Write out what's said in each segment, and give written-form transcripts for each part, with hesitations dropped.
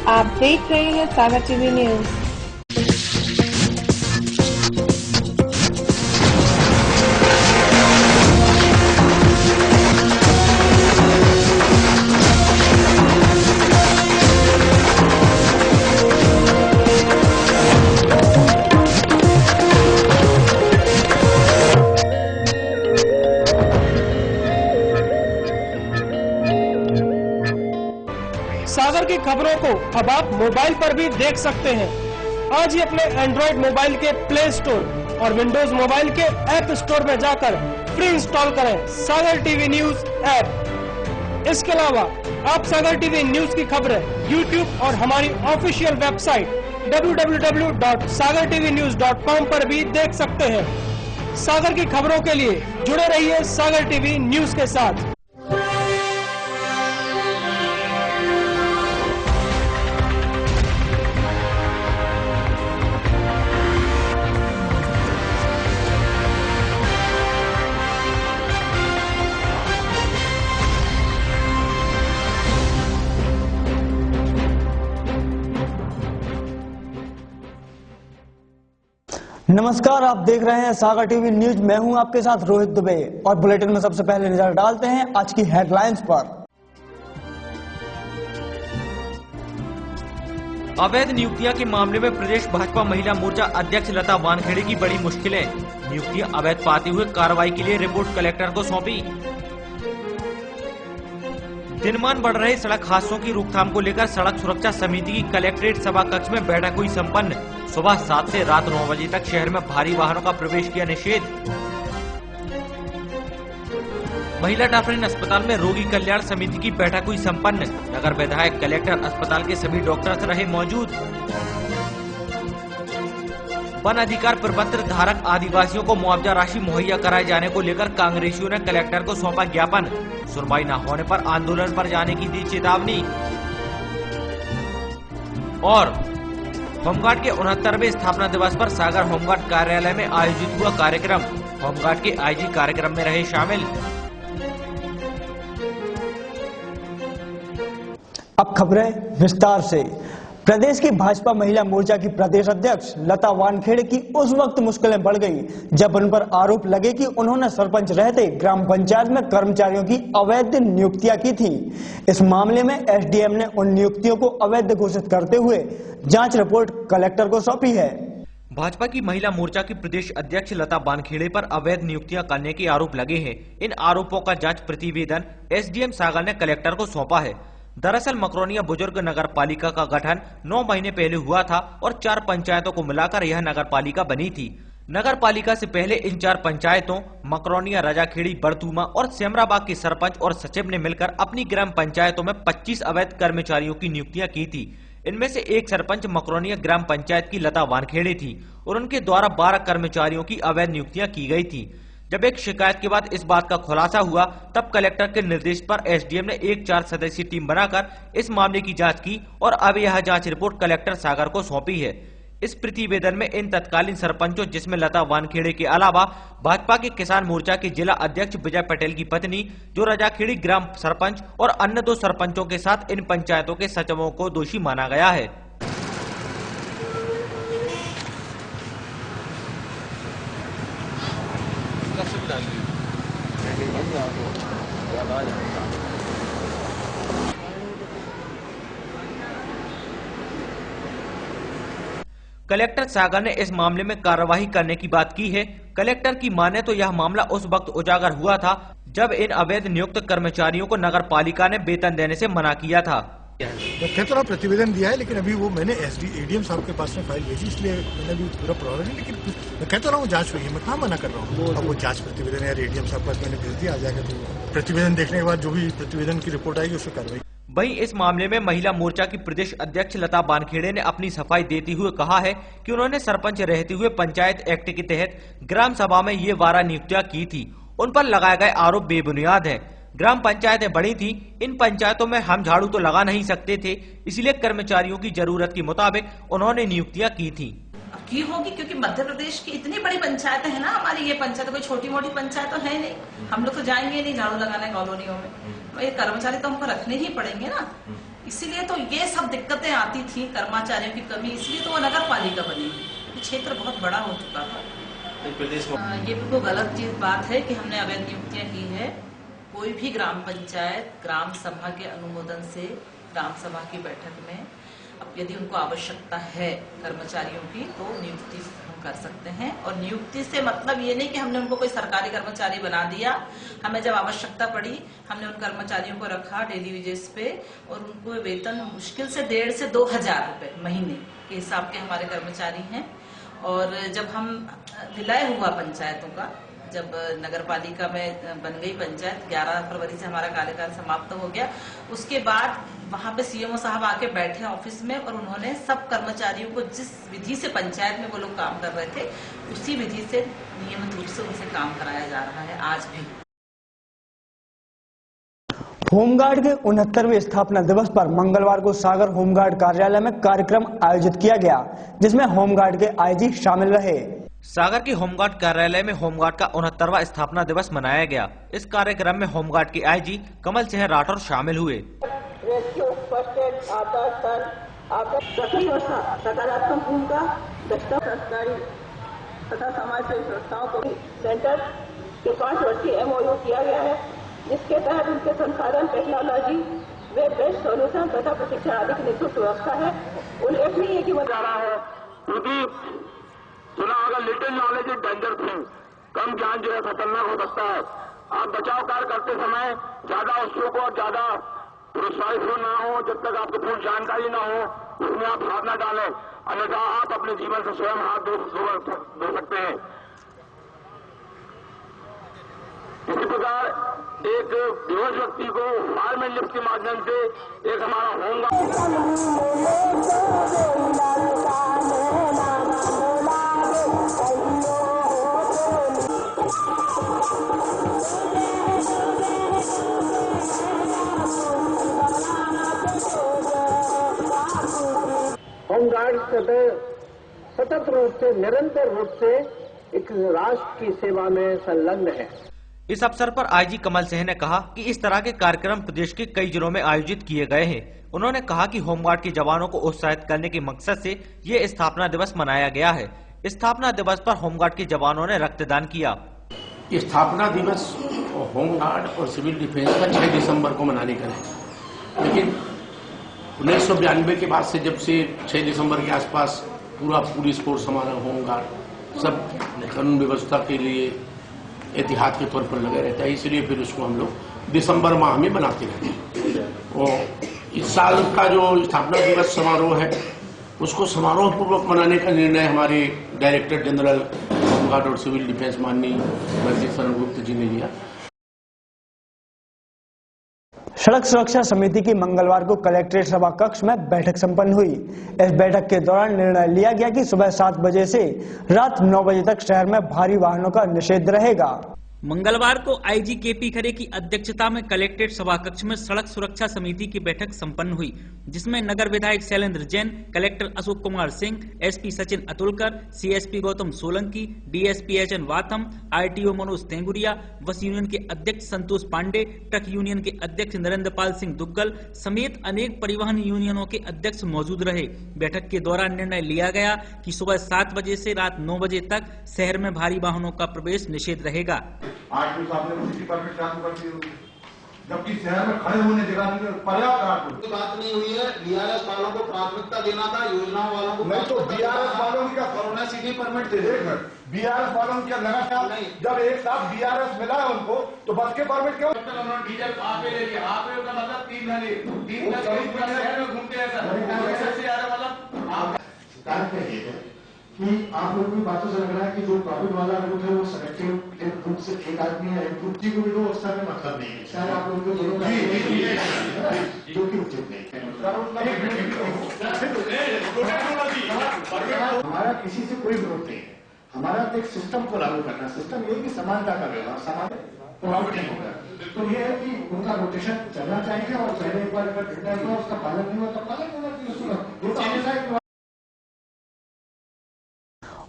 आप देख रहे हैं सागर टीवी न्यूज। सागर की खबरों को अब आप मोबाइल पर भी देख सकते हैं। आज ही अपने एंड्रॉइड मोबाइल के प्ले स्टोर और विंडोज मोबाइल के ऐप स्टोर में जाकर फ्री इंस्टॉल करें सागर टीवी न्यूज ऐप। इसके अलावा आप सागर टीवी न्यूज की खबरें यूट्यूब और हमारी ऑफिशियल वेबसाइट www.sagartvnews.com पर भी देख सकते हैं। सागर की खबरों के लिए जुड़े रहिए सागर टीवी न्यूज के साथ। नमस्कार, आप देख रहे हैं सागर टीवी न्यूज। मैं हूं आपके साथ रोहित दुबे और बुलेटिन में सबसे पहले नजर डालते हैं आज की हेडलाइंस पर। अवैध नियुक्तियां के मामले में प्रदेश भाजपा महिला मोर्चा अध्यक्ष लता वानखेड़े की बड़ी मुश्किलें। नियुक्तियां अवैध पाते हुए कार्रवाई के लिए रिपोर्ट कलेक्टर को सौंपी। दिनमान बढ़ रहे सड़क हादसों की रोकथाम को लेकर सड़क सुरक्षा समिति की कलेक्ट्रेट सभा कक्ष में बैठक हुई संपन्न। सुबह 7 से रात 9 बजे तक शहर में भारी वाहनों का प्रवेश किया निषेध। महिला डाक्टरीन अस्पताल में रोगी कल्याण समिति की बैठक हुई संपन्न। नगर विधायक, कलेक्टर, अस्पताल के सभी डॉक्टर्स रहे मौजूद। वन अधिकार प्रपत्र धारक आदिवासियों को मुआवजा राशि मुहैया कराए जाने को लेकर कांग्रेसियों ने कलेक्टर को सौंपा ज्ञापन। सुनवाई न होने पर आंदोलन पर जाने की दी चेतावनी। और होमगार्ड के 69वें स्थापना दिवस पर सागर होमगार्ड कार्यालय में आयोजित हुआ कार्यक्रम। होमगार्ड के आईजी कार्यक्रम में रहे शामिल। अब खबरें विस्तार से। प्रदेश की भाजपा महिला मोर्चा की प्रदेश अध्यक्ष लता वानखेड़े की उस वक्त मुश्किलें बढ़ गई जब उन पर आरोप लगे कि उन्होंने सरपंच रहते ग्राम पंचायत में कर्मचारियों की अवैध नियुक्तियां की थीं। इस मामले में एसडीएम ने उन नियुक्तियों को अवैध घोषित करते हुए जांच रिपोर्ट कलेक्टर को सौंपी है। भाजपा की महिला मोर्चा की प्रदेश अध्यक्ष लता वानखेड़े पर अवैध नियुक्तियां करने के आरोप लगे हैं। इन आरोपों का जांच प्रतिवेदन एसडीएम सागर ने कलेक्टर को सौंपा है। दरअसल मकरोनिया बुजुर्ग नगर पालिका का गठन 9 महीने पहले हुआ था और 4 पंचायतों को मिलाकर यह नगर पालिका बनी थी। नगर पालिका से पहले इन 4 पंचायतों मकरोनिया, रजाखेड़ी, बड़तूमा और सेमराबाग के सरपंच और सचिव ने मिलकर अपनी ग्राम पंचायतों में 25 अवैध कर्मचारियों की नियुक्तियां की थी। इनमें से एक सरपंच मकरोनिया ग्राम पंचायत की लता वानखेड़े थी और उनके द्वारा 12 कर्मचारियों की अवैध नियुक्तियां की गई थी। जब एक शिकायत के बाद इस बात का खुलासा हुआ तब कलेक्टर के निर्देश पर एसडीएम ने एक 4 सदस्यीय टीम बनाकर इस मामले की जांच की और अब यह जांच रिपोर्ट कलेक्टर सागर को सौंपी है। इस प्रतिवेदन में इन तत्कालीन सरपंचों, जिसमें लता वानखेड़े के अलावा भाजपा के किसान मोर्चा के जिला अध्यक्ष विजय पटेल की पत्नी, जो रजाखेड़ी ग्राम सरपंच और अन्य 2 सरपंचों के साथ इन पंचायतों के सचिवों को दोषी माना गया है। कलेक्टर सागर ने इस मामले में कार्यवाही करने की बात की है। कलेक्टर की माने तो यह मामला उस वक्त उजागर हुआ था जब इन अवैध नियुक्त कर्मचारियों को नगर पालिका ने वेतन देने से मना किया था। कहता प्रतिवेदन दिया है, लेकिन अभी वो मैंने एडीएम साहब के पास में फाइल भेजी, इसलिए मैंने भी पूरा प्रॉब्लम है। लेकिन मैं कहता रहा हूँ जांच हुई है, मैं कहाँ मना कर रहा हूँ। अब वो जांच प्रतिवेदन है एडीएम साहब के पास मैंने भेज दिया, आ जाएगा। तो प्रतिवेदन देखने के बाद जो भी प्रतिवेदन की रिपोर्ट आएगी उससे कार्रवाई। वहीं इस मामले में महिला मोर्चा की प्रदेश अध्यक्ष लता वानखेड़े ने अपनी सफाई देते हुए कहा है कि उन्होंने सरपंच रहते हुए पंचायत एक्ट के तहत ग्राम सभा में ये 12 नियुक्तियां की थी। उन पर लगाए गए आरोप बेबुनियाद हैं। ग्राम पंचायतें बड़ी थी, इन पंचायतों में हम झाड़ू तो लगा नहीं सकते थे, इसलिए कर्मचारियों की जरूरत के मुताबिक उन्होंने नियुक्तियां की थी। अब की होगी क्योंकि मध्य प्रदेश की इतनी बड़ी पंचायतें हैं ना, हमारी ये पंचायत कोई छोटी मोटी पंचायत तो है नहीं। हम लोग तो जाएंगे नहीं झाड़ू लगाने कॉलोनियों में, तो ये कर्मचारी तो हमको रखने ही पड़ेंगे ना। इसीलिए तो ये सब दिक्कतें आती थी, कर्मचारियों की कमी, इसलिए तो वो नगर पालिका बनी। क्षेत्र बहुत बड़ा हो चुका था। ये बिल्कुल गलत बात है कि हमने अवैध नियुक्तियां की है। कोई भी ग्राम पंचायत ग्राम सभा के अनुमोदन से ग्राम सभा की बैठक में अब यदि उनको आवश्यकता है कर्मचारियों की तो नियुक्ति हम कर सकते हैं। और नियुक्ति से मतलब ये नहीं कि हमने उनको कोई सरकारी कर्मचारी बना दिया। हमें जब आवश्यकता पड़ी हमने उन कर्मचारियों को रखा डेली वेजेस पे और उनको वेतन मुश्किल से 1,500 से 2,000 रुपए महीने के हिसाब के हमारे कर्मचारी हैं। और जब हम विलय हुआ पंचायतों का, जब नगर पालिका में बन गई पंचायत, 11 फरवरी से हमारा कार्यकाल समाप्त हो गया, उसके बाद वहां पे सीएमओ साहब आके बैठे ऑफिस में और उन्होंने सब कर्मचारियों को जिस विधि से पंचायत में वो लोग काम कर रहे थे उसी विधि से नियमित रूप से उनसे काम कराया जा रहा है आज भी। होमगार्ड के 69वें स्थापना दिवस पर मंगलवार को सागर होमगार्ड कार्यालय में कार्यक्रम आयोजित किया गया, जिसमें होमगार्ड के आईजी शामिल रहे। सागर के होमगार्ड कार्यालय में होमगार्ड का 69वां स्थापना दिवस मनाया गया। इस कार्यक्रम में होमगार्ड के आईजी कमल सिंह राठौर शामिल हुए। सकारात्मक भूमिका सरकारी तथा समाज सेवी संस्थाओं को सेंटर के 5 वर्षीय MOU किया गया है, जिसके तहत उनके संसाधन, टेक्नोलॉजी, वेब बेस्ड सोल्यूशन तथा प्रशिक्षण आदि की निःशुल्क व्यवस्था है। उल्लेखनीय है कि जा रहा है क्योंकि सुना होगा little knowledge is danger thing, कम ज्ञान जो है खतरनाक हो सकता है। आप बचाव कार्य करते समय ज्यादा उत्सुक और ज्यादा प्रोत्साहित ना हो, जब तक आपको पूर्ण जानकारी ना हो उसमें आप हाथ न डालें, अन्यथा आप अपने जीवन से स्वयं हाथ धो सकते हैं। इसी प्रकार एक बेहोश व्यक्ति को फायरमैन लिफ्ट के माध्यम से एक हमारा होमगार्ड सतत रूप से, निरंतर रूप से एक राष्ट्र की सेवा में संलग्न है। इस अवसर पर आईजी कमल सिंह ने कहा कि इस तरह के कार्यक्रम प्रदेश के कई जिलों में आयोजित किए गए हैं। उन्होंने कहा कि होमगार्ड के जवानों को उत्साहित करने के मकसद से ये स्थापना दिवस मनाया गया है। स्थापना दिवस पर होमगार्ड के जवानों ने रक्तदान किया। स्थापना दिवस होमगार्ड और सिविल डिफेंस का 6 दिसंबर को मनाने का है, लेकिन 1992 के बाद से जब से 6 दिसंबर के आसपास पूरा पुलिस फोर्स हमारा होमगार्ड सब कानून व्यवस्था के लिए एहतियात के तौर पर लगे रहता है, इसलिए फिर उसको हम लोग दिसंबर माह में बनाते रहते हैं। और इस साल का जो स्थापना दिवस समारोह है उसको समारोह पूर्वक मनाने का निर्णय हमारे डायरेक्टर जनरल होमगार्ड और सिविल डिफेंस माननीय रणजीत शरण गुप्ता जी ने लिया। सड़क सुरक्षा समिति की मंगलवार को कलेक्ट्रेट सभा कक्ष में बैठक संपन्न हुई। इस बैठक के दौरान निर्णय लिया गया कि सुबह 7 बजे से रात 9 बजे तक शहर में भारी वाहनों का निषेध रहेगा। मंगलवार को आईजी केपी खरे की अध्यक्षता में कलेक्ट्रेट सभा कक्ष में सड़क सुरक्षा समिति की बैठक संपन्न हुई, जिसमें नगर विधायक Shailendra Jain, collector Ashok Kumar Singh, SP Sachin Atulkar, CSP Gautam Solanki, DSP HN Watham, RTO Manoj Tenguriya, bus union के अध्यक्ष संतोष पांडे, ट्रक यूनियन के अध्यक्ष नरेंद्र पाल सिंह दुग्गल समेत अनेक परिवहन यूनियनों के अध्यक्ष मौजूद रहे। बैठक के दौरान निर्णय लिया गया कि सुबह 7 बजे से रात 9 बजे तक शहर में भारी वाहनों का प्रवेश निषेध रहेगा। आज आपने मुझे परमिट चालू कर दी होगी, जबकि शहर में खड़े होने जगह नहीं, पर्याप्त बात नहीं हुई है। बीआरएस वालों को प्राथमिकता देना था, योजनाओं वालों को नहीं। तो बीआरएस वालों की क्या कोरोना सिटी परमिट दे देगा? बीआरएस वालों की क्या लगातार नहीं, जब एक साथ बीआरएस मिला है उनको तो बस के परमिट क्यों? उन्होंने डीजल आप ले लिया, आप का मतलब 3 शहर में घूमते हैं सर, मतलब कारण क्या ये है कि आप लोगों की बातों से लग रहा है कि जो प्रॉफिट वाला रूट है वो सेलेक्टिव रूट से एक आदमी है, एक रूट को भी दो, उस में मतलब नहीं है। शायद आप लोगों को दोनों जो कि उचित नहीं है। हमारा किसी से कोई विरोध नहीं है, हमारा एक सिस्टम को लागू करना। सिस्टम ये कि समानता का व्यवहार, समाज प्रभावित नहीं होगा। तो ये है कि उनका रोटेशन चलना चाहिए और पहले एक बार अगर उसका पालन नहीं हुआ तो पालन होना चाहिए।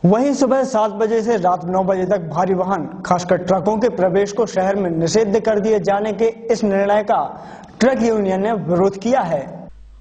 वहीं सुबह 7 बजे से रात 9 बजे तक भारी वाहन खासकर ट्रकों के प्रवेश को शहर में निषिद्ध कर दिए जाने के इस निर्णय का ट्रक यूनियन ने विरोध किया है।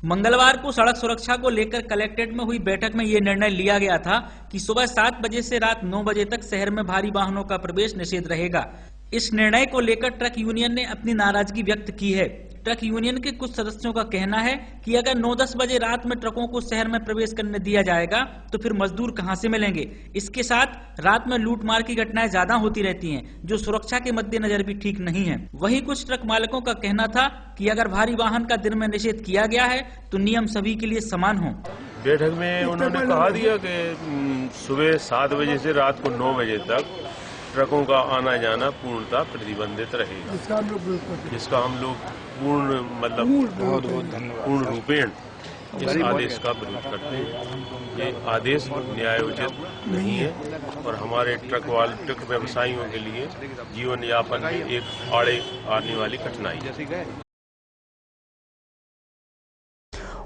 मंगलवार को सड़क सुरक्षा को लेकर कलेक्ट्रेट में हुई बैठक में ये निर्णय लिया गया था कि सुबह 7 बजे से रात 9 बजे तक शहर में भारी वाहनों का प्रवेश निषेध रहेगा। इस निर्णय को लेकर ट्रक यूनियन ने अपनी नाराजगी व्यक्त की है। ट्रक यूनियन के कुछ सदस्यों का कहना है कि अगर 9-10 बजे रात में ट्रकों को शहर में प्रवेश करने दिया जाएगा तो फिर मजदूर कहां से मिलेंगे। इसके साथ रात में लूटमार की घटनाएं ज्यादा होती रहती हैं, जो सुरक्षा के मद्देनजर भी ठीक नहीं है। वहीं कुछ ट्रक मालिकों का कहना था कि अगर भारी वाहन का दिन में निषेध किया गया है तो नियम सभी के लिए समान हो। बैठक में उन्होंने कहा दिया कि सुबह 7 बजे से रात को 9 बजे तक ट्रकों का आना जाना पूर्णतः प्रतिबंधित रहेगा, जिसका हम लोग पूर्ण रूपेण इस आदेश का विरोध करते हैं। ये आदेश न्यायोचित नहीं है और हमारे ट्रक व्यवसायियों के लिए जीवन यापन में एक आड़े आने वाली कठिनाई है।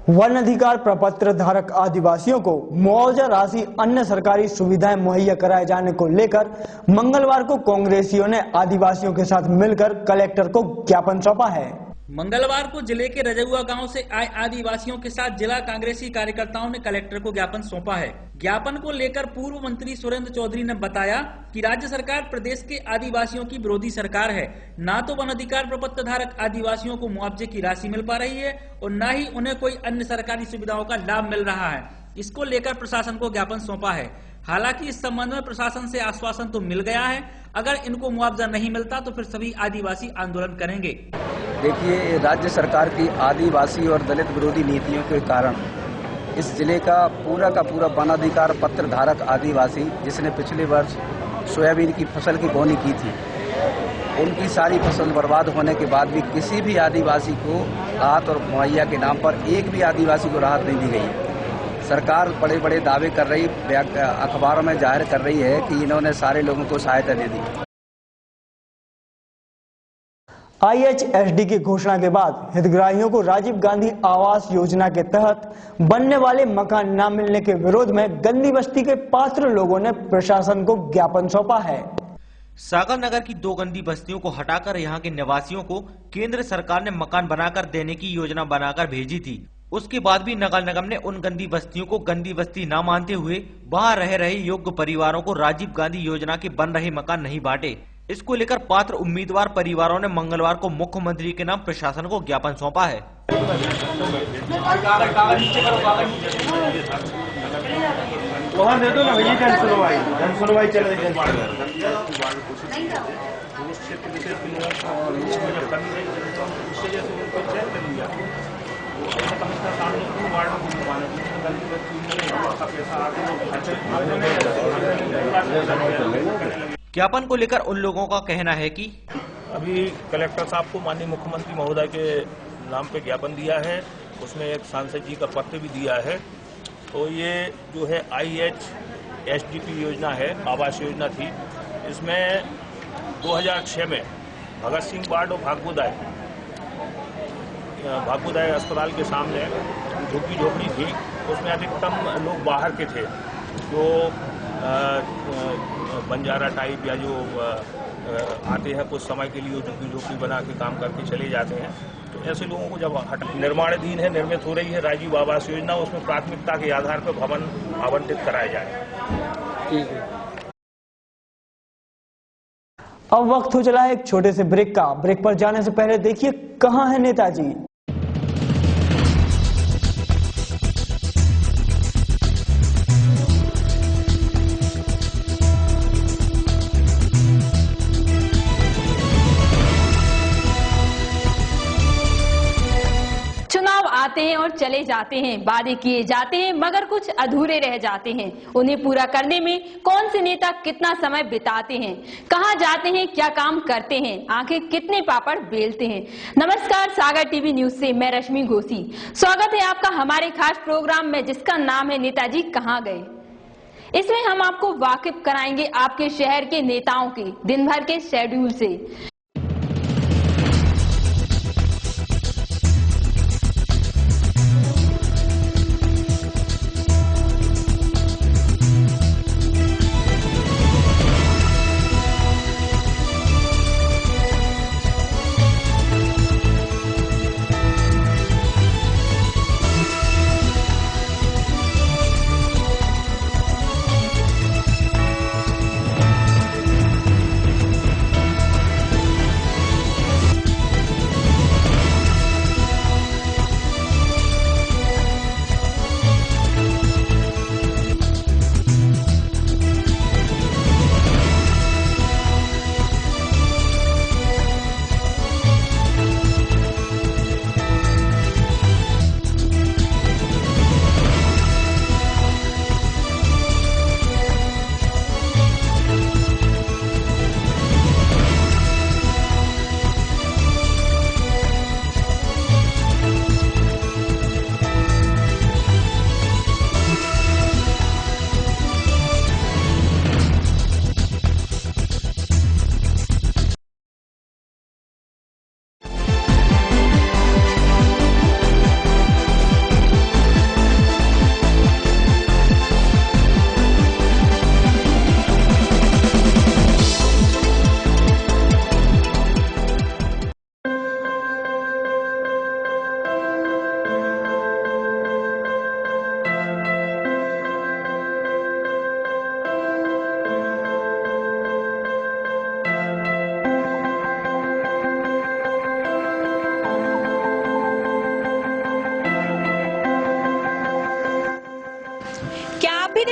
वन अधिकार प्रपत्र धारक आदिवासियों को मुआवजा राशि अन्य सरकारी सुविधाएं मुहैया कराए जाने को लेकर मंगलवार को कांग्रेसियों ने आदिवासियों के साथ मिलकर कलेक्टर को ज्ञापन सौंपा है। मंगलवार को जिले के रजौआ गांव से आए आदिवासियों के साथ जिला कांग्रेसी कार्यकर्ताओं ने कलेक्टर को ज्ञापन सौंपा है। ज्ञापन को लेकर पूर्व मंत्री सुरेंद्र चौधरी ने बताया कि राज्य सरकार प्रदेश के आदिवासियों की विरोधी सरकार है। ना तो वन अधिकार प्रपत्र धारक आदिवासियों को मुआवजे की राशि मिल पा रही है और न ही उन्हें कोई अन्य सरकारी सुविधाओं का लाभ मिल रहा है। इसको लेकर प्रशासन को ज्ञापन सौंपा है। हालांकि इस संबंध में प्रशासन से आश्वासन तो मिल गया है, अगर इनको मुआवजा नहीं मिलता तो फिर सभी आदिवासी आंदोलन करेंगे। देखिए, राज्य सरकार की आदिवासी और दलित विरोधी नीतियों के कारण इस जिले का पूरा वन अधिकार पत्र धारक आदिवासी, जिसने पिछले वर्ष सोयाबीन की फसल की बोनी की थी, उनकी सारी फसल बर्बाद होने के बाद भी किसी भी आदिवासी को राहत और मुहैया के नाम पर एक भी आदिवासी को राहत नहीं दी गई है। सरकार बड़े बड़े दावे कर रही, अखबारों में जाहिर कर रही है कि इन्होंने सारे लोगों को सहायता दे दी। IHSD की घोषणा के बाद हितग्राहियों को राजीव गांधी आवास योजना के तहत बनने वाले मकान न मिलने के विरोध में गंदी बस्ती के पात्र लोगों ने प्रशासन को ज्ञापन सौंपा है। सागर नगर की 2 गंदी बस्तियों को हटाकर यहां के निवासियों को केंद्र सरकार ने मकान बनाकर देने की योजना बनाकर भेजी थी। उसके बाद भी नगर निगम ने उन गंदी बस्तियों को गंदी बस्ती न मानते हुए वहां रह रहे योग्य परिवारों को राजीव गांधी योजना के बन रहे मकान नहीं बांटे। इसको लेकर पात्र उम्मीदवार परिवारों ने मंगलवार को मुख्यमंत्री के नाम प्रशासन को ज्ञापन सौंपा है। वहाँ दे दो ना भैया, जन सुनवाई चल रही है। ज्ञापन को लेकर उन लोगों का कहना है कि अभी कलेक्टर साहब को माननीय मुख्यमंत्री महोदय के नाम पे ज्ञापन दिया है, उसमें एक सांसद जी का पत्र भी दिया है। तो ये जो है IHSD योजना है, आवास योजना थी। इसमें 2006 में भगत सिंह वार्ड और भागुदाय अस्पताल के सामने झोपड़ी थी। उसमें अधिकतम लोग बाहर के थे, जो बंजारा टाइप या जो आते हैं कुछ समय के लिए झोपड़ी बना के काम करके चले जाते हैं। तो ऐसे लोगों को जब निर्माणाधीन है, निर्मित हो रही है राजीव आवास योजना, उसमें प्राथमिकता के आधार पर भवन आवंटित कराए जाए। ठीक है, अब वक्त हो चला है एक छोटे से ब्रेक का। ब्रेक पर जाने से पहले देखिए कहां है नेताजी। आते हैं और चले जाते हैं, वादे किए जाते हैं मगर कुछ अधूरे रह जाते हैं। उन्हें पूरा करने में कौन से नेता कितना समय बिताते हैं, कहां जाते हैं, क्या काम करते हैं, आखिर कितने पापड़ बेलते हैं। नमस्कार, सागर टीवी न्यूज से मैं रश्मि घोसी। स्वागत है आपका हमारे खास प्रोग्राम में जिसका नाम है नेताजी कहां गए। इसमें हम आपको वाकिफ कराएंगे आपके शहर के नेताओं के दिन भर के शेड्यूल से।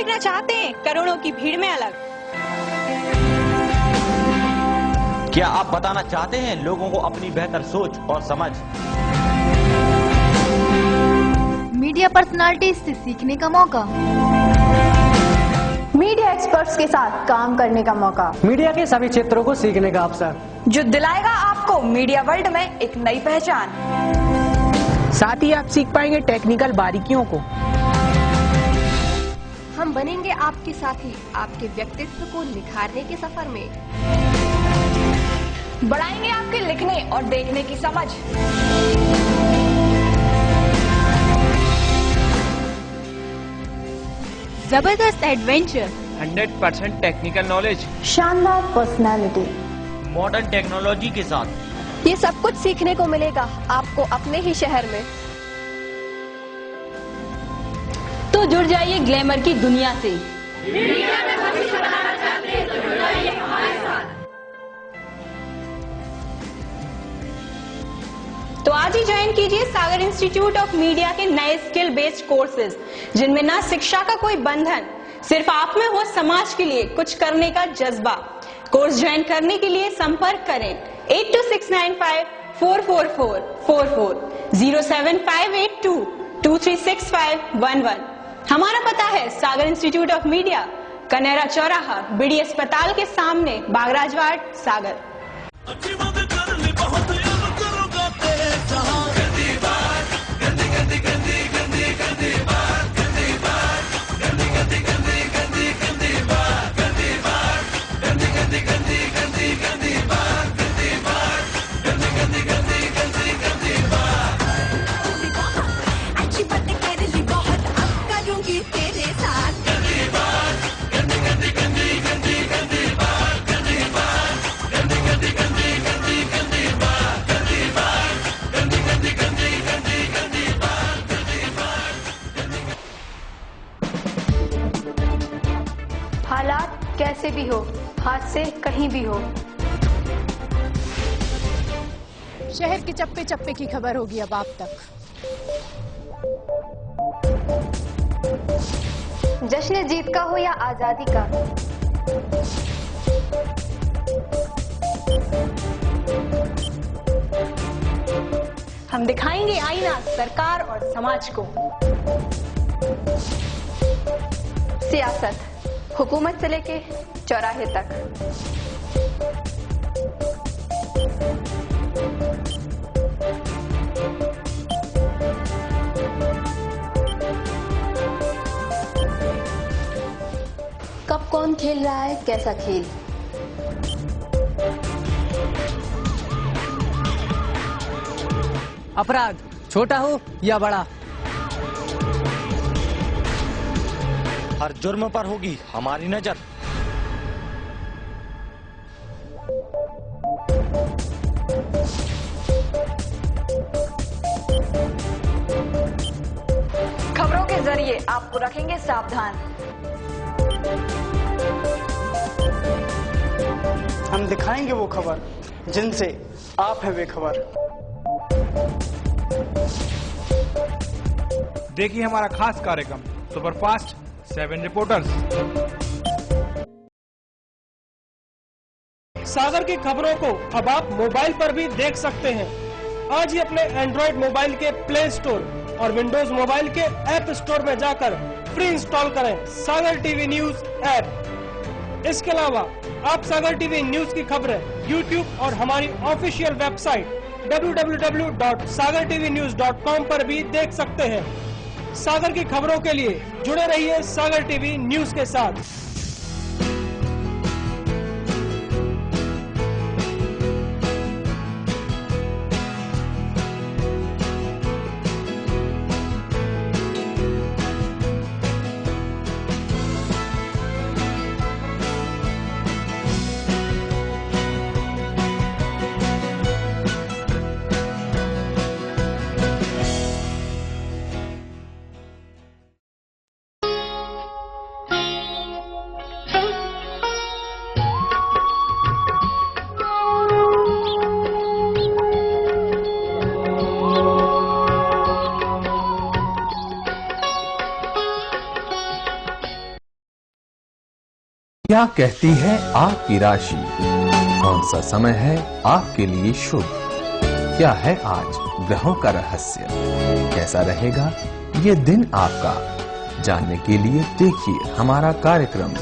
दिखना चाहते हैं करोड़ों की भीड़ में अलग? क्या आप बताना चाहते हैं लोगों को अपनी बेहतर सोच और समझ? मीडिया पर्सनालिटी से सीखने का मौका, मीडिया एक्सपर्ट्स के साथ काम करने का मौका, मीडिया के सभी क्षेत्रों को सीखने का अवसर, जो दिलाएगा आपको मीडिया वर्ल्ड में एक नई पहचान। साथ ही आप सीख पाएंगे टेक्निकल बारीकियों को। हम बनेंगे आपके साथी, आपके व्यक्तित्व को निखारने के सफर में। बढ़ाएंगे आपके लिखने और देखने की समझ। जबरदस्त एडवेंचर, 100% टेक्निकल नॉलेज, शानदार पर्सनालिटी, मॉडर्न टेक्नोलॉजी के साथ ये सब कुछ सीखने को मिलेगा आपको अपने ही शहर में। तो जुड़ जाइए ग्लैमर की दुनिया से। मीडिया में भविष्य बनाना चाहते हैं तो जुड़ जाइए हमारे साथ। तो आज ही ज्वाइन कीजिए सागर इंस्टीट्यूट ऑफ मीडिया के नए स्किल बेस्ड कोर्सेज, जिनमें ना शिक्षा का कोई बंधन, सिर्फ आप में हो समाज के लिए कुछ करने का जज्बा। कोर्स ज्वाइन करने के लिए संपर्क करें 8269544444 07582236511। हमारा पता है सागर इंस्टीट्यूट ऑफ मीडिया, कनेरा चौराहा, बीडी अस्पताल के सामने, बागराज वार्ड, सागर। हालात कैसे भी हो, हाथ से कहीं भी हो, शहर के चप्पे चप्पे की खबर होगी अब आप तक। जश्न जीत का हो या आजादी का, हम दिखाएंगे आईना सरकार और समाज को। सियासत हुकूमत से लेके चौराहे तक, कब कौन खेल रहा है कैसा खेल, अपराध छोटा हो या बड़ा, हर जुर्म पर होगी हमारी नजर। खबरों के जरिए आपको रखेंगे सावधान। हम दिखाएंगे वो खबर जिनसे आप है बेखबर। देखिए हमारा खास कार्यक्रम सुपरफास्ट 7 रिपोर्टर्स। सागर की खबरों को अब आप मोबाइल पर भी देख सकते हैं। आज ही अपने एंड्रॉइड मोबाइल के प्ले स्टोर और विंडोज मोबाइल के ऐप स्टोर में जाकर फ्री इंस्टॉल करें सागर टीवी न्यूज ऐप। इसके अलावा आप सागर टीवी न्यूज की खबरें यूट्यूब और हमारी ऑफिशियल वेबसाइट www.sagartvnews.com पर भी देख सकते हैं। सागर की खबरों के लिए जुड़े रहिए सागर टीवी न्यूज के साथ। क्या कहती है आपकी राशि? कौन सा समय है आपके लिए शुभ? क्या है आज ग्रहों का रहस्य? कैसा रहेगा ये दिन आपका? जानने के लिए देखिए हमारा कार्यक्रम।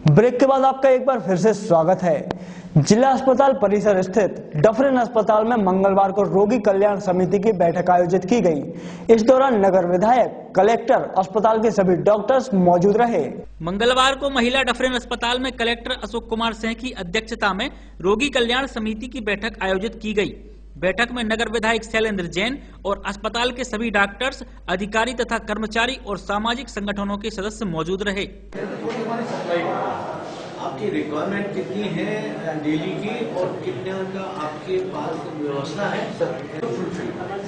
ब्रेक के बाद आपका एक बार फिर से स्वागत है। जिला अस्पताल परिसर स्थित डफरिन अस्पताल में मंगलवार को रोगी कल्याण समिति की बैठक आयोजित की गई। इस दौरान नगर विधायक, कलेक्टर, अस्पताल के सभी डॉक्टर्स मौजूद रहे। मंगलवार को महिला डफरिन अस्पताल में कलेक्टर अशोक कुमार सिंह की अध्यक्षता में रोगी कल्याण समिति की बैठक आयोजित की गई। बैठक में नगर विधायक शैलेंद्र जैन और अस्पताल के सभी डॉक्टर्स, अधिकारी तथा कर्मचारी और सामाजिक संगठनों के सदस्य मौजूद रहे। आपकी रिक्वायरमेंट कितनी है डेली की और कितने का आपके पास व्यवस्था है?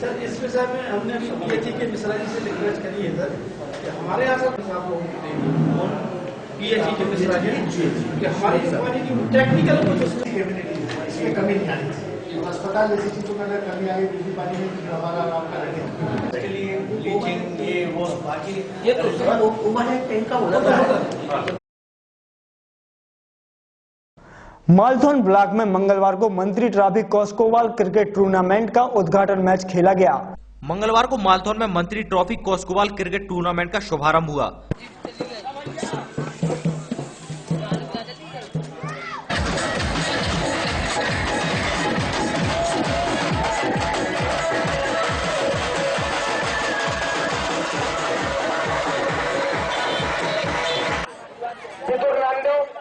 सर इस विषय में हमने पीएचई के मिश्रा जी से रिक्वेस्ट करी है सर कि हमारे यहाँ से आप लोगों को पीएचई के मिश्रा जी कि हमारी टेक्निकल इसमें कमी नहीं आनी चाहिए। अस्पताल जैसी चीजों में अगर कमी आ गई, बिजली पानी में तो हमारा काम करेंगे। इसके लिए ब्लीचिंग ये वो बाकी ये तो उम्र है टैंक का हो जाता है। मालथौन ब्लॉक में मंगलवार को मंत्री ट्रॉफी कोस्कोवाल क्रिकेट टूर्नामेंट का उद्घाटन मैच खेला गया। मंगलवार को मालथौन में मंत्री ट्रॉफी कोस्कोवाल क्रिकेट टूर्नामेंट का शुभारंभ हुआ।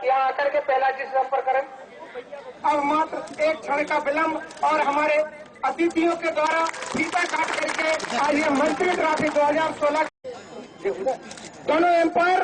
यहाँ आकर के पहला चीज संपर्क करें। अब मात्र एक क्षण का विलंब और हमारे अतिथियों के द्वारा फीता काट करके आज ये मंत्री ट्रॉफी 2016 दोनों एम्पायर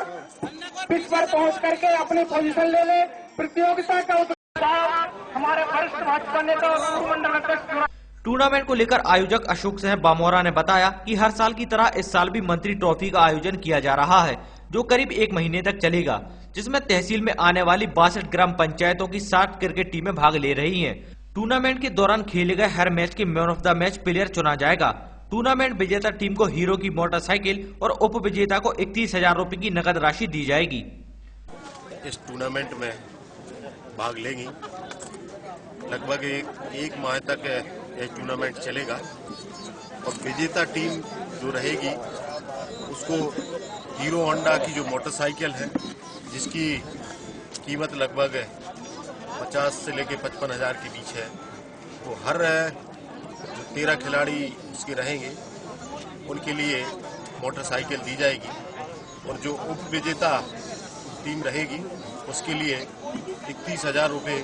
पिच पर पहुंच करके अपनी पोजीशन ले ले। प्रतियोगिता का उद्घाटन हमारे वरिष्ठ भाजपा नेता और मंडल अध्यक्ष। टूर्नामेंट को लेकर आयोजक अशोक सिंह बामोरा ने बताया कि हर साल की तरह इस साल भी मंत्री ट्रॉफी का आयोजन किया जा रहा है, जो करीब 1 महीने तक चलेगा, जिसमें तहसील में आने वाली 62 ग्राम पंचायतों की 60 क्रिकेट टीमें भाग ले रही हैं। टूर्नामेंट के दौरान खेले गए हर मैच के man of the match player चुना जाएगा। टूर्नामेंट विजेता टीम को हीरो की मोटरसाइकिल और उप विजेता को 31,000 रूपए की नकद राशि दी जाएगी। इस टूर्नामेंट में भाग लेंगी, लगभग एक माह तक ये टूर्नामेंट चलेगा और विजेता टीम जो रहेगी उसको हीरो होंडा की जो मोटरसाइकिल है, जिसकी कीमत लगभग 50 से लेकर 55,000 के बीच है, वो हर जो 13 खिलाड़ी उसके रहेंगे उनके लिए मोटरसाइकिल दी जाएगी और जो उप विजेता टीम रहेगी उसके लिए 31,000 रुपये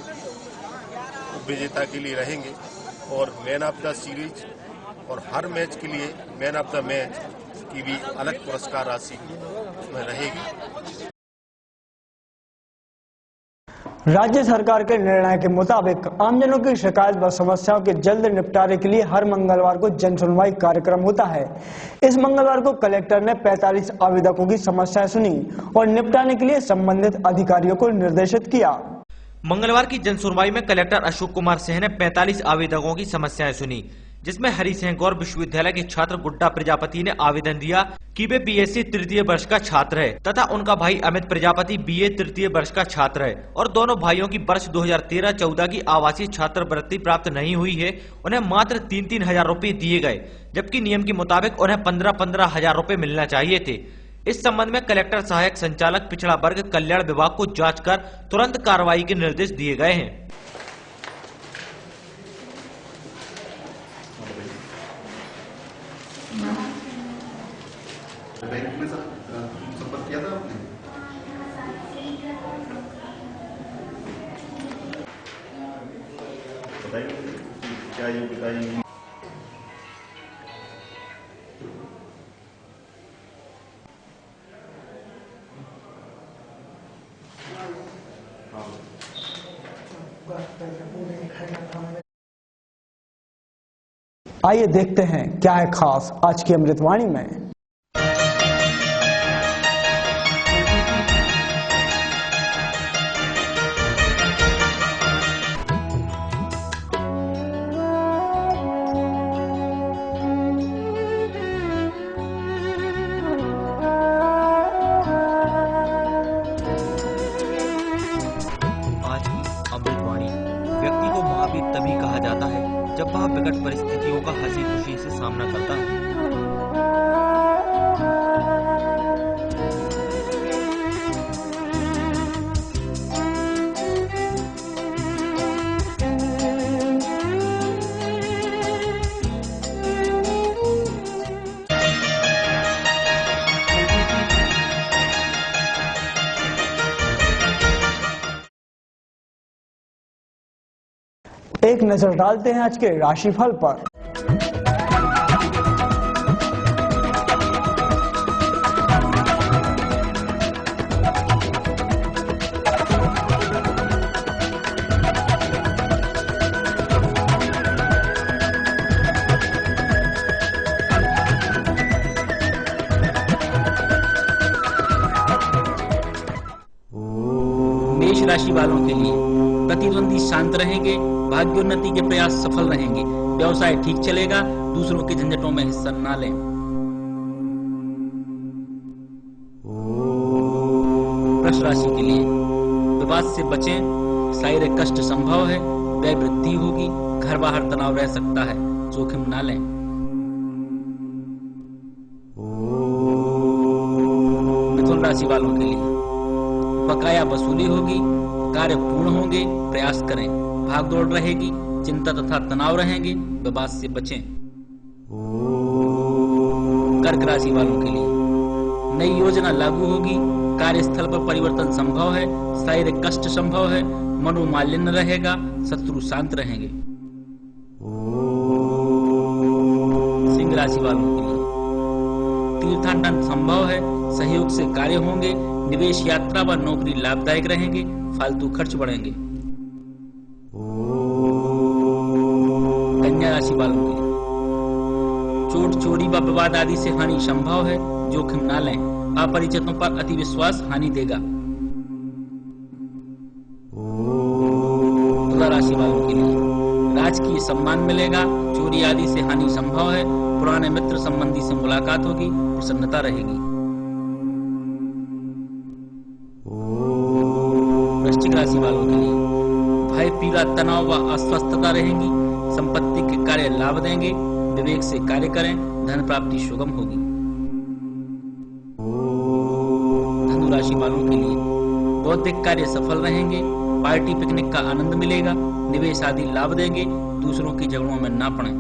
उप विजेता के लिए रहेंगे और मैन ऑफ द सीरीज और हर मैच के लिए मैन ऑफ द मैच की भी अलग पुरस्कार राशि उसमें रहेगी। राज्य सरकार के निर्णय के मुताबिक आमजनों की शिकायत व समस्याओं के जल्द निपटारे के लिए हर मंगलवार को जन सुनवाई कार्यक्रम होता है। इस मंगलवार को कलेक्टर ने 45 आवेदकों की समस्याएं सुनी और निपटाने के लिए संबंधित अधिकारियों को निर्देशित किया। मंगलवार की जन सुनवाई में कलेक्टर अशोक कुमार सिंह ने 45 आवेदकों की समस्याएं सुनी, जिसमें हरि सिंह गौर विश्वविद्यालय के छात्र गुड्डा प्रजापति ने आवेदन दिया कि वे बीएससी तृतीय वर्ष का छात्र है तथा उनका भाई अमित प्रजापति बीए तृतीय वर्ष का छात्र है और दोनों भाइयों की वर्ष 2013-14 की आवासीय छात्रवृत्ति प्राप्त नहीं हुई है। उन्हें मात्र 3-3 हजार रूपये दिए गए, जबकि नियम के मुताबिक उन्हें 15-15 हजार रूपये मिलना चाहिए थे। इस संबंध में कलेक्टर सहायक संचालक पिछड़ा वर्ग कल्याण विभाग को जांच कर तुरंत कार्रवाई के निर्देश दिए गए हैं। बैंक में संपर्क किया था आपने? बताइए क्या योग्यता है? आइए देखते हैं क्या है खास आज की अमृतवाणी में। व्यक्ति को महावीर तभी कहा जाता है जब वह विकट परिस्थितियों का हंसी खुशी से सामना करता है। एक नजर डालते हैं आज के राशिफल पर। मेष राशि वालों के लिए प्रतिद्वंदी शांत रहेंगे, भाग्योन्नति के प्रयास सफल रहेंगे, व्यवसाय ठीक चलेगा, दूसरों के झंझटों में हिस्सा ना लें। वृष राशि के लिए विवाद से बचें, शारीरिक कष्ट संभव है, व्यय वृद्धि होगी, घर बाहर तनाव रह सकता है, जोखिम ना लें। मिथुन राशि वालों के लिए बकाया वसूली होगी, कार्य पूर्ण होंगे, प्रयास करें, भागदौड़ रहेगी, चिंता तथा तनाव रहेंगे, विवाद से बचें। कर्क राशि वालों के लिए नई योजना लागू होगी, कार्यस्थल पर परिवर्तन संभव है, शारीरिक कष्ट संभव है, मनोमालिन्य रहेगा, शत्रु शांत रहेंगे। सिंह राशि वालों के लिए तीर्थाटन संभव है, सहयोग से कार्य होंगे, निवेश यात्रा व नौकरी लाभदायक रहेंगे, फालतू खर्च बढ़ेंगे। कन्या राशि वालों के लिए चोट चोरी व विवाद आदि से हानि संभव है, जोखिम न लें, अपरिचितों पर अति विश्वास हानि देगा। तुला राशि वालों के लिए राजकीय सम्मान मिलेगा, चोरी आदि से हानि संभव है, पुराने मित्र संबंधी से मुलाकात होगी, प्रसन्नता रहेगी। वृश्चिक राशि वालों के लिए भय पीड़ा तनाव व अस्वस्थता रहेंगी, संपत्ति के कार्य लाभ देंगे, विवेक से कार्य करें, धन प्राप्ति सुगम होगी। धनु राशि वालों के लिए बौद्धिक कार्य सफल रहेंगे, पार्टी पिकनिक का आनंद मिलेगा, निवेश आदि लाभ देंगे, दूसरों के झगड़ों में ना पड़ें।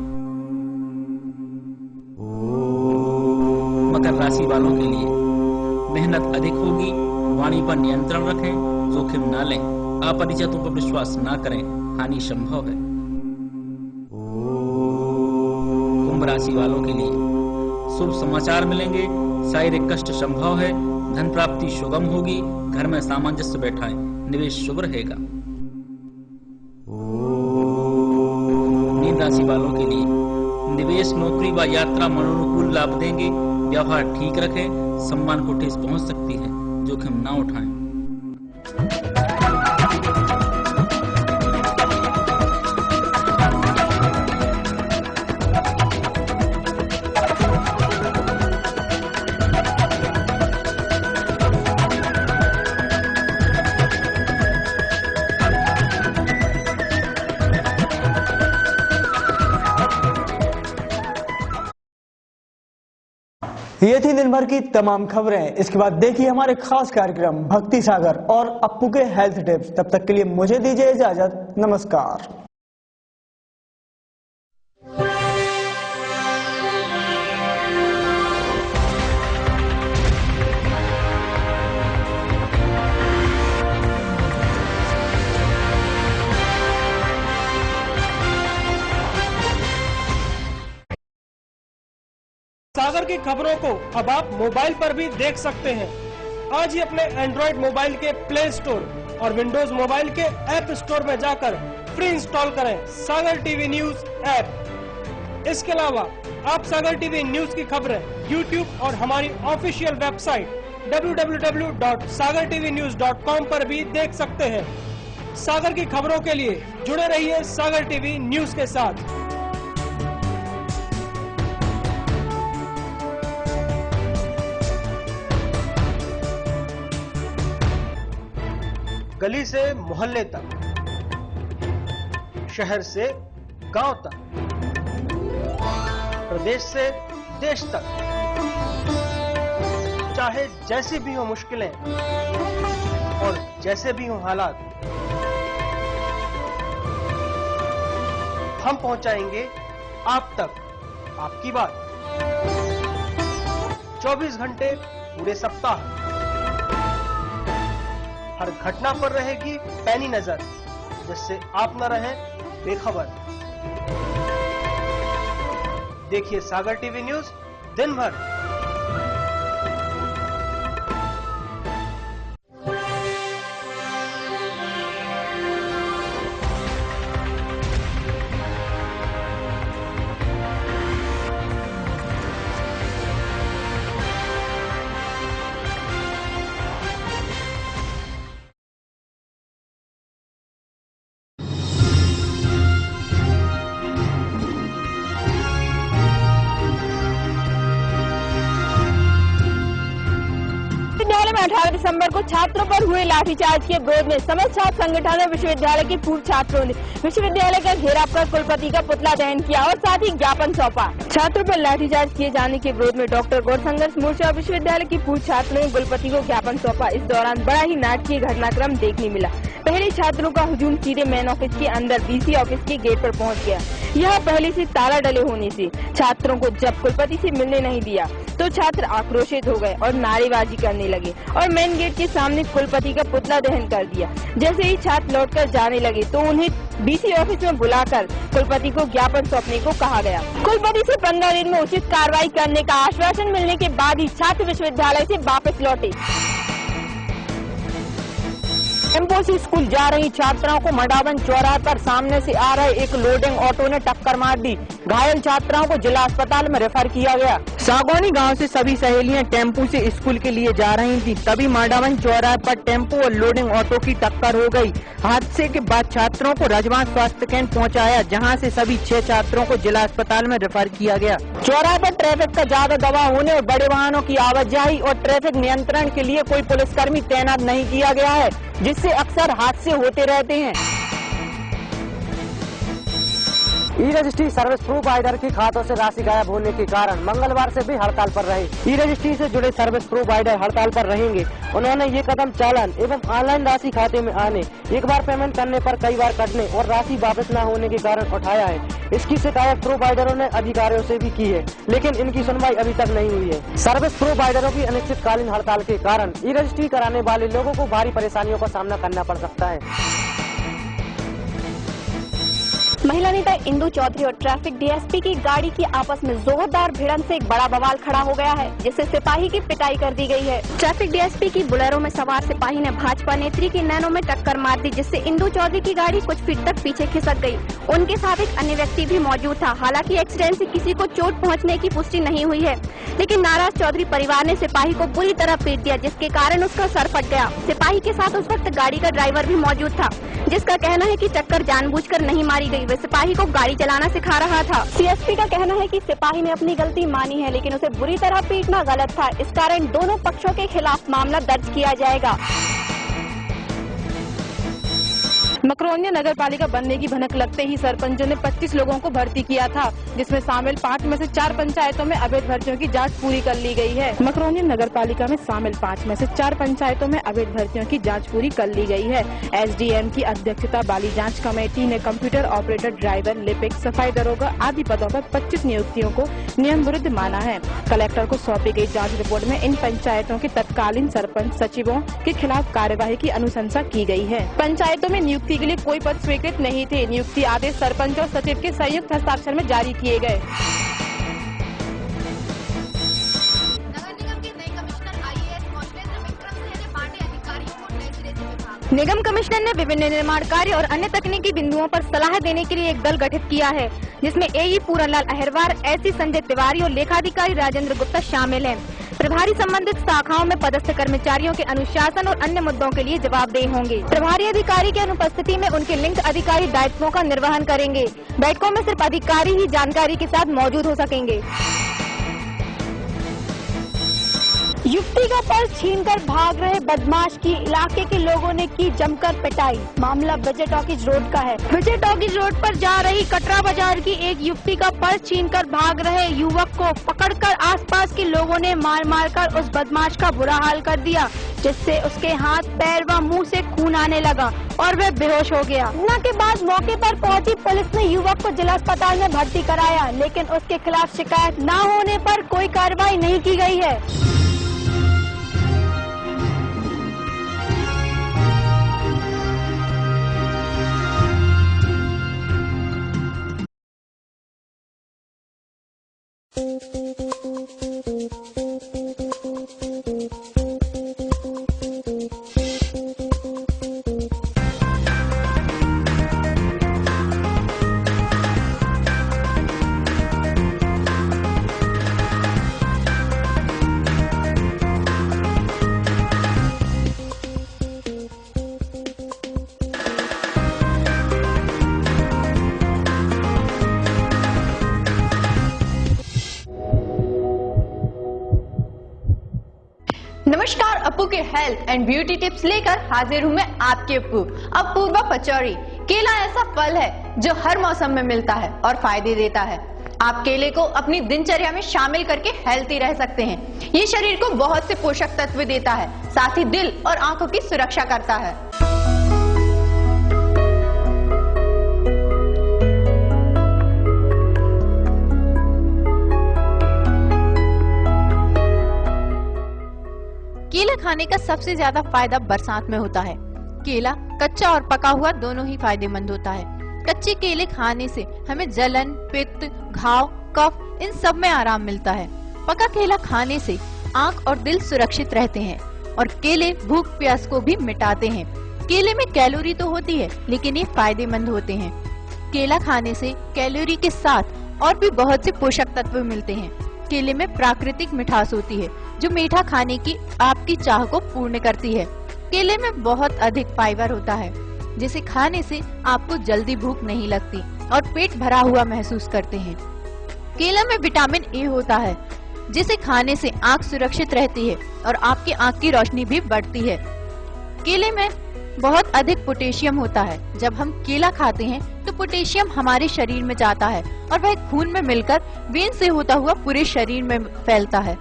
मकर राशि वालों के लिए मेहनत अधिक होगी, वाणी पर नियंत्रण रखें, जोखिम ना लें, अपरिचितों पर विश्वास ना करें, हानि संभव है। कुंभ राशि वालों के लिए शुभ समाचार मिलेंगे, शारीरिक कष्ट संभव है, धन प्राप्ति सुगम होगी, घर में सामंजस्य बैठाएं, निवेश शुभ रहेगा। मीन राशि वालों के लिए निवेश नौकरी व यात्रा मनोनुकूल लाभ देंगे, व्यवहार ठीक रखें, सम्मान को ठेस पहुंच सकती है, जोखिम ना उठाएं। ये थी दिन भर की तमाम खबरें। इसके बाद देखिए हमारे खास कार्यक्रम भक्ति सागर और अप्पू के हेल्थ टिप्स। तब तक के लिए मुझे दीजिए इजाजत। नमस्कार। सागर की खबरों को अब आप मोबाइल पर भी देख सकते हैं। आज ही अपने एंड्रॉइड मोबाइल के प्ले स्टोर और विंडोज मोबाइल के ऐप स्टोर में जाकर फ्री इंस्टॉल करें सागर टीवी न्यूज ऐप। इसके अलावा आप सागर टीवी न्यूज की खबरें YouTube और हमारी ऑफिशियल वेबसाइट www.sagartvnews.com पर भी देख सकते हैं। सागर की खबरों के लिए जुड़े रहिए सागर टीवी न्यूज के साथ। गली से मोहल्ले तक, शहर से गांव तक, प्रदेश से देश तक, चाहे जैसी भी हो मुश्किलें और जैसे भी हो हालात, हम पहुंचाएंगे आप तक आपकी बात। 24 घंटे पूरे सप्ताह, हर घटना पर रहेगी पैनी नजर, जिससे आप न रहें बेखबर। देखिए सागर टीवी न्यूज दिन भर। विश्वविद्यालय में 18 दिसंबर को छात्रों पर हुए लाठीचार्ज के विरोध में समस्त छात्र संगठन और विश्वविद्यालय के पूर्व छात्रों ने विश्वविद्यालय का घेराव कर कुलपति का पुतला दहन किया और साथ ही ज्ञापन सौंपा। छात्रों पर लाठीचार्ज किए जाने के विरोध में डॉक्टर गौर संघर्ष मोर्चा और विश्वविद्यालय के पूर्व छात्रों ने कुलपति को ज्ञापन सौंपा। इस दौरान बड़ा ही नाटकीय घटनाक्रम देखने मिला। पहले छात्रों का हुजूम सीधे मेन ऑफिस के अंदर BC ऑफिस के गेट पर पहुंच गया। यह पहले से ताला डले होने से छात्रों को जब कुलपति से मिलने नहीं दिया तो छात्र आक्रोशित हो गए और नारेबाजी करने लगे और मेन गेट के सामने कुलपति का पुतला दहन कर दिया। जैसे ही छात्र लौटकर जाने लगे तो उन्हें BC ऑफिस में बुलाकर कुलपति को ज्ञापन सौंपने को कहा गया। कुलपति से 15 दिन में उचित कार्रवाई करने का आश्वासन मिलने के बाद ही छात्र विश्वविद्यालय से वापस लौटे। टेम्पो से स्कूल जा रही छात्राओं को मडावन चौराहे पर सामने से आ रहे एक लोडिंग ऑटो ने टक्कर मार दी। घायल छात्राओं को जिला अस्पताल में रेफर किया गया। सागौनी गांव से सभी सहेलियां टेम्पो से स्कूल के लिए जा रही थीं, तभी मडावन चौराहे पर टेम्पो और लोडिंग ऑटो की टक्कर हो गई। हादसे के बाद छात्रों को रजवान स्वास्थ्य केंद्र पहुंचाया, जहां से सभी 6 छात्रों को जिला अस्पताल में रेफर किया गया। चौराहे पर ट्रैफिक का ज्यादा दबाव होने और बड़े वाहनों की आवाजाही और ट्रैफिक नियंत्रण के लिए कोई पुलिसकर्मी तैनात नहीं किया गया है, जिससे अक्सर हादसे होते रहते हैं। ई-रजिस्ट्री सर्विस प्रोवाइडर के खातों से राशि गायब होने के कारण मंगलवार से भी हड़ताल पर रहे। ई-रजिस्ट्री से जुड़े सर्विस प्रोवाइडर हड़ताल पर रहेंगे। उन्होंने ये कदम चालान एवं ऑनलाइन राशि खाते में आने, एक बार पेमेंट करने पर कई बार कटने और राशि वापस न होने के कारण उठाया है। इसकी शिकायत प्रोवाइडरों ने अधिकारियों से भी की है, लेकिन इनकी सुनवाई अभी तक नहीं हुई है। सर्विस प्रोवाइडरों की अनिश्चितकालीन हड़ताल के कारण ई-रजिस्ट्री कराने वाले लोगों को भारी परेशानियों का सामना करना पड़ सकता है। महिला नेता इंदु चौधरी और ट्रैफिक DSP की गाड़ी की आपस में जोरदार भिड़ंत से एक बड़ा बवाल खड़ा हो गया है, जिससे सिपाही की पिटाई कर दी गई है। ट्रैफिक DSP की बुलेरो में सवार सिपाही ने भाजपा नेत्री की नैनो में टक्कर मार दी, जिससे इंदु चौधरी की गाड़ी कुछ फीट तक पीछे खिसक गई। उनके साथ एक अन्य व्यक्ति भी मौजूद था। हालांकि एक्सीडेंट से किसी को चोट पहुँचने की पुष्टि नहीं हुई है, लेकिन नाराज चौधरी परिवार ने सिपाही को बुरी तरह पीट दिया, जिसके कारण उसका सर फट गया। सिपाही के साथ उस वक्त गाड़ी का ड्राइवर भी मौजूद था, जिसका कहना है कि टक्कर जानबूझकर नहीं मारी गई, वे सिपाही को गाड़ी चलाना सिखा रहा था। CSP का कहना है कि सिपाही ने अपनी गलती मानी है, लेकिन उसे बुरी तरह पीटना गलत था। इस कारण दोनों पक्षों के खिलाफ मामला दर्ज किया जाएगा। मकरोनिया नगर पालिका बनने की भनक लगते ही सरपंचों ने 25 लोगों को भर्ती किया था, जिसमें शामिल 5 में से 4 पंचायतों में अवैध भर्तियों की जांच पूरी कर ली गई है। मकरोनिया नगर पालिका में शामिल 5 में से 4 पंचायतों में अवैध भर्तियों की जांच पूरी कर ली गई है। SDM की अध्यक्षता वाली जांच कमेटी ने कंप्यूटर ऑपरेटर, ड्राइवर, लिपिक, सफाई दरोगा आदि पदों पर 25 नियुक्तियों को नियम विरुद्ध माना है। कलेक्टर को सौंपी गई जाँच रिपोर्ट में इन पंचायतों के तत्कालीन सरपंच सचिवों के खिलाफ कार्यवाही की अनुशंसा की गई है। पंचायतों में नियुक्ति के लिए कोई पद स्वीकृत नहीं थे। नियुक्ति आदेश सरपंच और सचिव के संयुक्त हस्ताक्षर में जारी किए गए। नगर निगम के नए कमिश्नर IAS मौजेंद्र विक्रम सिंह ने बांटे अधिकारियों को नए सिरे से विभाग। निगम कमिश्नर ने विभिन्न निर्माण कार्य और अन्य तकनीकी बिंदुओं पर सलाह देने के लिए एक दल गठित किया है, जिसमें एई पूरनलाल अहिरवार, एससी संजय तिवारी और लेखाधिकारी राजेंद्र गुप्ता शामिल हैं। प्रभारी संबंधित शाखाओं में पदस्थ कर्मचारियों के अनुशासन और अन्य मुद्दों के लिए जवाबदेह होंगे। प्रभारी अधिकारी की अनुपस्थिति में उनके लिंक अधिकारी दायित्वों का निर्वहन करेंगे। बैठकों में सिर्फ अधिकारी ही जानकारी के साथ मौजूद हो सकेंगे। युवती का पर्स छीनकर भाग रहे बदमाश की इलाके के लोगों ने की जमकर पिटाई। मामला विजय टॉकीज रोड का है। विजय टॉकीज रोड पर जा रही कटरा बाजार की एक युवती का पर्स छीनकर भाग रहे युवक को पकड़कर आसपास के लोगों ने मार मार कर उस बदमाश का बुरा हाल कर दिया, जिससे उसके हाथ, पैर व मुंह से खून आने लगा और वह बेहोश हो गया। घटना के बाद मौके पर पहुंची पुलिस ने युवक को जिला अस्पताल में भर्ती कराया, लेकिन उसके खिलाफ शिकायत न होने पर कोई कार्रवाई नहीं की गई है। नमस्कार, अप्पू के हेल्थ एंड ब्यूटी टिप्स लेकर हाजिर हूँ मैं आपके अप्पू। अपूर्वा पचौरी। केला ऐसा फल है जो हर मौसम में मिलता है और फायदे देता है। आप केले को अपनी दिनचर्या में शामिल करके हेल्थी रह सकते हैं। ये शरीर को बहुत से पोषक तत्व देता है, साथ ही दिल और आंखों की सुरक्षा करता है। केला खाने का सबसे ज्यादा फायदा बरसात में होता है। केला कच्चा और पका हुआ दोनों ही फायदेमंद होता है। कच्चे केले खाने से हमें जलन, पित्त, घाव, कफ इन सब में आराम मिलता है। पका केला खाने से आंख और दिल सुरक्षित रहते हैं और केले भूख प्यास को भी मिटाते हैं। केले में कैलोरी तो होती है, लेकिन ये फायदेमंद होते हैं। केला खाने से कैलोरी के साथ और भी बहुत से पोषक तत्व मिलते हैं। केले में प्राकृतिक मिठास होती है, जो मीठा खाने की आपकी चाह को पूर्ण करती है। केले में बहुत अधिक फाइबर होता है, जिसे खाने से आपको जल्दी भूख नहीं लगती और पेट भरा हुआ महसूस करते हैं। केला में विटामिन ए होता है, जिसे खाने से आंख सुरक्षित रहती है और आपकी आंख की रोशनी भी बढ़ती है। केले में बहुत अधिक पोटेशियम होता है। जब हम केला खाते हैं तो पोटेशियम हमारे शरीर में जाता है और वह खून में मिलकर वेन से होता हुआ पूरे शरीर में फैलता है।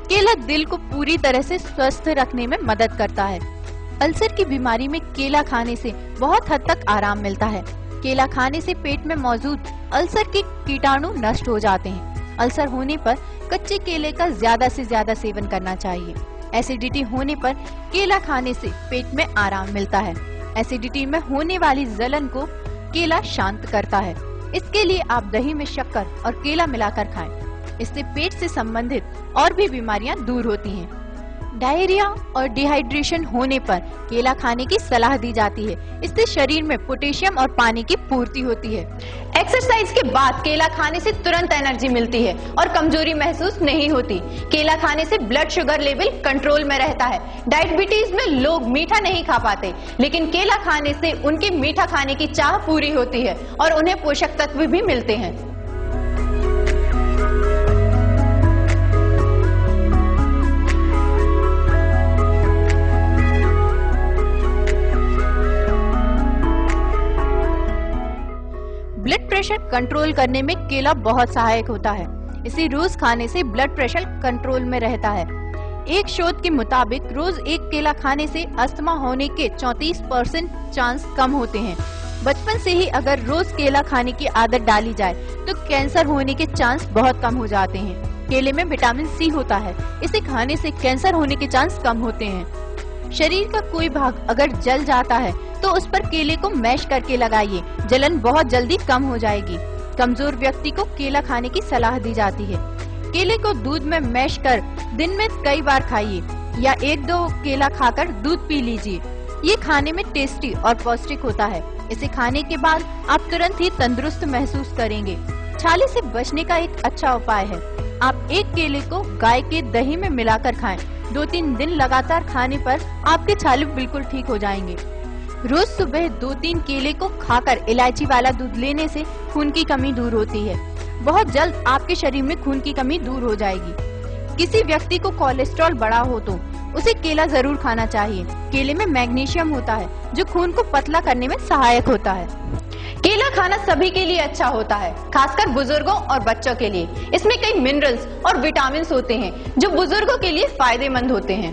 केला दिल को पूरी तरह से स्वस्थ रखने में मदद करता है। अल्सर की बीमारी में केला खाने से बहुत हद तक आराम मिलता है। केला खाने से पेट में मौजूद अल्सर के कीटाणु नष्ट हो जाते हैं। अल्सर होने पर कच्चे केले का ज्यादा से ज्यादा सेवन करना चाहिए। एसिडिटी होने पर केला खाने से पेट में आराम मिलता है। एसिडिटी में होने वाली जलन को केला शांत करता है। इसके लिए आप दही में शक्कर और केला मिलाकर खाएं। इससे पेट से संबंधित और भी बीमारियां दूर होती हैं। डायरिया और डिहाइड्रेशन होने पर केला खाने की सलाह दी जाती है। इससे शरीर में पोटेशियम और पानी की पूर्ति होती है। एक्सरसाइज के बाद केला खाने से तुरंत एनर्जी मिलती है और कमजोरी महसूस नहीं होती। केला खाने से ब्लड शुगर लेवल कंट्रोल में रहता है। डायबिटीज में लोग मीठा नहीं खा पाते, लेकिन केला खाने से उनकी मीठा खाने की चाह पूरी होती है और उन्हें पोषक तत्व भी मिलते हैं। ब्लड प्रेशर कंट्रोल करने में केला बहुत सहायक होता है। इसे रोज खाने से ब्लड प्रेशर कंट्रोल में रहता है। एक शोध के मुताबिक रोज एक केला खाने से अस्थमा होने के 34% चांस कम होते हैं। बचपन से ही अगर रोज केला खाने की आदत डाली जाए तो कैंसर होने के चांस बहुत कम हो जाते हैं। केले में विटामिन सी होता है। इसे खाने से कैंसर होने के चांस कम होते हैं। शरीर का कोई भाग अगर जल जाता है तो उस पर केले को मैश करके लगाइए। जलन बहुत जल्दी कम हो जाएगी। कमजोर व्यक्ति को केला खाने की सलाह दी जाती है। केले को दूध में मैश कर दिन में कई बार खाइए या 1-2 केला खाकर दूध पी लीजिए। ये खाने में टेस्टी और पौष्टिक होता है। इसे खाने के बाद आप तुरंत ही तंदुरुस्त महसूस करेंगे। छाले से बचने का एक अच्छा उपाय है, आप एक केले को गाय के दही में मिलाकर खाएं। 2-3 दिन लगातार खाने पर आपके छाले बिल्कुल ठीक हो जाएंगे। रोज सुबह 2-3 केले को खाकर इलायची वाला दूध लेने से खून की कमी दूर होती है। बहुत जल्द आपके शरीर में खून की कमी दूर हो जाएगी। किसी व्यक्ति को कोलेस्ट्रॉल बढ़ा हो तो उसे केला जरूर खाना चाहिए। केले में मैग्नीशियम होता है जो खून को पतला करने में सहायक होता है। केला खाना सभी के लिए अच्छा होता है, खासकर बुजुर्गों और बच्चों के लिए। इसमें कई मिनरल्स और विटामिन होते हैं जो बुजुर्गों के लिए फायदेमंद होते हैं।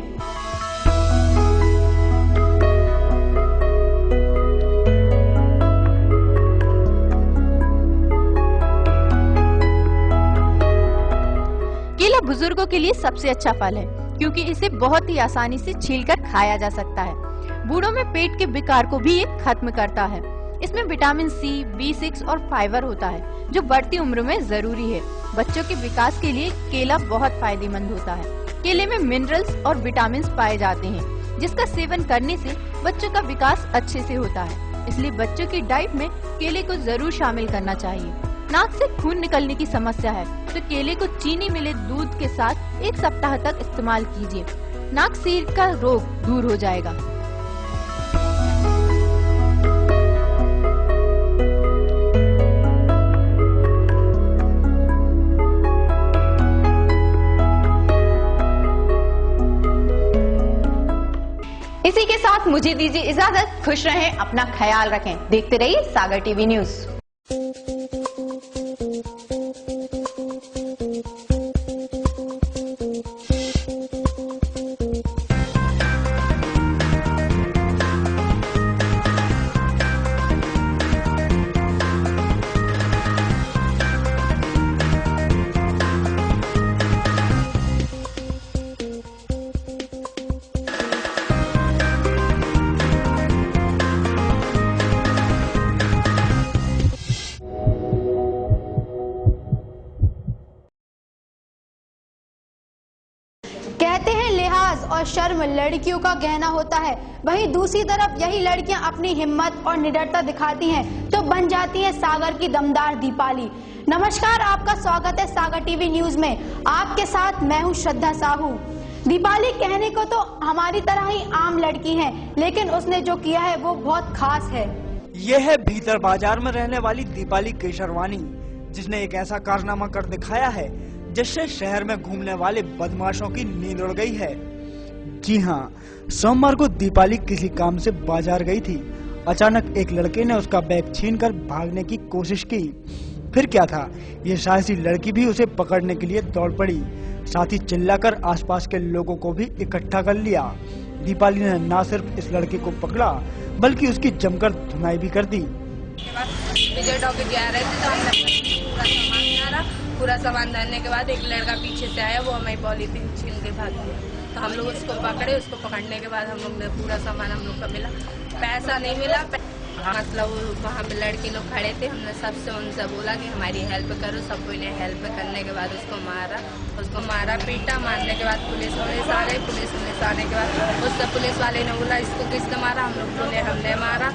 केला बुजुर्गों के लिए सबसे अच्छा फल है क्योंकि इसे बहुत ही आसानी से छीलकर खाया जा सकता है। बूढ़ों में पेट के विकार को भी ये खत्म करता है। इसमें विटामिन सी, B6 और फाइबर होता है जो बढ़ती उम्र में जरूरी है। बच्चों के विकास के लिए केला बहुत फायदेमंद होता है। केले में मिनरल्स और विटामिन पाए जाते हैं जिसका सेवन करने से बच्चों का विकास अच्छे से होता है। इसलिए बच्चों की डाइट में केले को जरूर शामिल करना चाहिए। नाक से खून निकलने की समस्या है तो केले को चीनी मिले दूध के साथ 1 सप्ताह तक इस्तेमाल कीजिए। नाक सीर का रोग दूर हो जाएगा। इसी के साथ मुझे दीजिए इजाजत। खुश रहें, अपना ख्याल रखें। देखते रहिए सागर टीवी न्यूज। कहते हैं लिहाज और शर्म लड़कियों का गहना होता है, वहीं दूसरी तरफ यही लड़कियां अपनी हिम्मत और निडरता दिखाती हैं तो बन जाती हैं सागर की दमदार दीपाली। नमस्कार, आपका स्वागत है सागर टीवी न्यूज में। आपके साथ मैं हूं श्रद्धा साहू। दीपाली कहने को तो हमारी तरह ही आम लड़की है, लेकिन उसने जो किया है वो बहुत खास है। यह है भीतर बाजार में रहने वाली दीपाली केशरवानी, जिसने एक ऐसा कारनामा कर दिखाया है जिससे शहर में घूमने वाले बदमाशों की नींद उड़ गई है। जी हाँ, सोमवार को दीपाली किसी काम से बाजार गई थी। अचानक एक लड़के ने उसका बैग छीनकर भागने की कोशिश की। फिर क्या था, ये साहसी लड़की भी उसे पकड़ने के लिए दौड़ पड़ी। साथ ही चिल्लाकर आसपास के लोगों को भी इकट्ठा कर लिया। दीपाली ने न सिर्फ इस लड़के को पकड़ा बल्कि उसकी जमकर धुनाई भी कर दी। विजय टॉकी जा रहे थे तो हमने पूरा सामान धरने के बाद एक लड़का पीछे से आया, वो हमारी पॉलीथीन छीन के भाग गया। तो हम लोग उसको पकड़े, उसको पकड़ने के बाद हम लोग ने पूरा सामान हम लोग का मिला, पैसा नहीं मिला। मतलब वहाँ पे लड़के लोग खड़े थे, हमने सबसे उनसे बोला कि हमारी हेल्प करो। सब कोई ने हेल्प करने के बाद उसको मारा पीटा। मारने के बाद पुलिस वाले आ गए। पुलिस आने के बाद उससे पुलिस वाले ने बोला इसको किसने मारा, हम लोग बोले हमने मारा।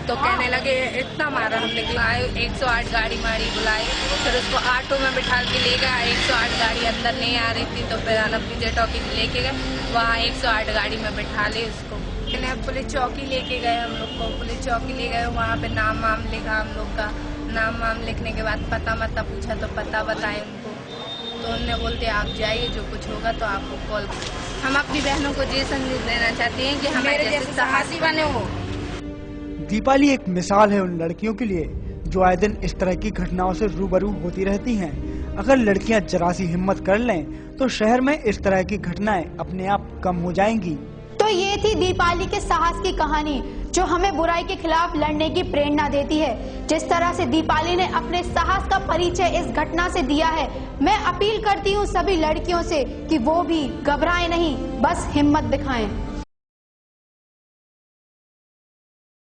तो कहने लगे इतना मारा हमने कि 108 गाड़ी मारी बुलाई। फिर उसको ऑटो में बिठा के ले गया। 108 गाड़ी अंदर नहीं आ रही थी तो फिर विजय टॉकी लेके गए, वहाँ 108 गाड़ी में बिठा ले उसको। पुलिस चौकी लेके गए हम लोग को, पुलिस चौकी ले गए, वहाँ पे नाम वाम लिखा हम लोग का। नाम लिखने के बाद पता मता पूछा तो पता बताए उनको। तो उन्होंने बोलते आप जाइए, जो कुछ होगा तो आपको कॉल। हम अपनी बहनों को ये संदेश देना चाहते हैं कि हमारे जैसे साहसी बने हो। दीपाली एक मिसाल है उन लड़कियों के लिए जो आए दिन इस तरह की घटनाओं से रूबरू होती रहती हैं। अगर लड़कियां जरा सी हिम्मत कर लें तो शहर में इस तरह की घटनाएं अपने आप कम हो जाएंगी। तो ये थी दीपाली के साहस की कहानी जो हमें बुराई के खिलाफ लड़ने की प्रेरणा देती है। जिस तरह से दीपाली ने अपने साहस का परिचय इस घटना से दिया है, मैं अपील करती हूँ सभी लड़कियों से कि वो भी घबराएं नहीं, बस हिम्मत दिखाएं।